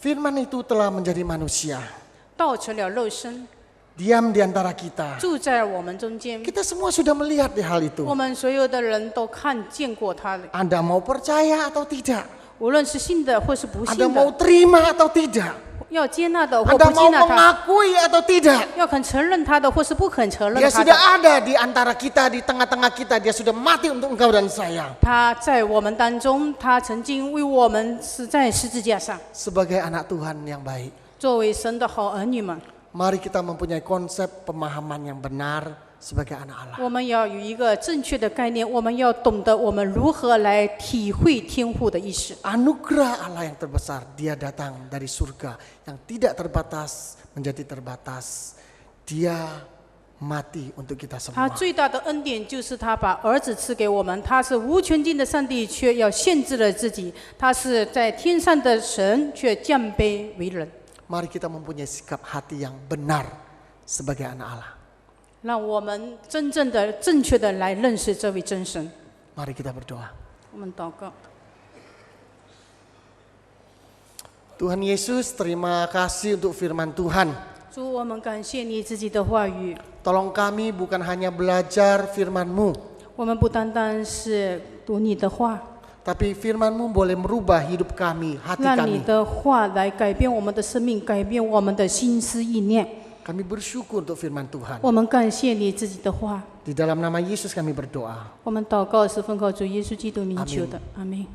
Firman itu telah menjadi manusia. 道成了肉身， Diam di antara kita. 住在我们中间。 Kita semua sudah melihat di hal itu. 我们所有的人都看见过他的， Anda mau percaya atau tidak? 无论是信的或是不 Anda 信 mau 的， terima atau tidak? 要接纳的或 Anda 不 mau 接纳他， mengakui atau tidak? 要肯承认他的或是不肯承认 Dia 他 sudah 的。 ada di antara kita, di tengah-tengah kita. Dia sudah mati untuk engkau dan saya. 他在我们当中，他曾经为我们死在十字架上。 Sebagai anak Tuhan yang baik, 作为神的好儿女们， mari kita mempunyai konsep pemahaman yang benar sebagai anak Allah. 我们要有一个正确的概念，我们要懂得我们如何来体会天父的意思。 Anugerah Allah yang terbesar, dia datang dari surga yang tidak terbatas menjadi terbatas. Dia mati untuk kita 他 semua. 最大的恩典就是他把儿子赐给我们，他是无穷尽的上帝，却要限制了自己；他是在天上的神，却降卑为人。 Mari kita mempunyai sikap hati yang benar sebagai anak Allah. 让我们真正的、正确的来认识这位真神。 Mari kita berdoa. 我们祷告， Tuhan Yesus, terima kasih untuk firman Tuhan. 主，我们感谢你自己的话语。 Tolong kami bukan hanya belajar firman-Mu, 我们不单单是读你的话， tapi firman-Mu boleh merubah hidup kami, hati 让你 kami. 的话来改变我们的生命，改变我们的心思意念。 Kami bersyukur untuk firman Tuhan. 我们感谢你自己的话。 Di dalam nama Yesus kami berdoa. 我们祷告是奉靠主耶稣基督名求的，阿门。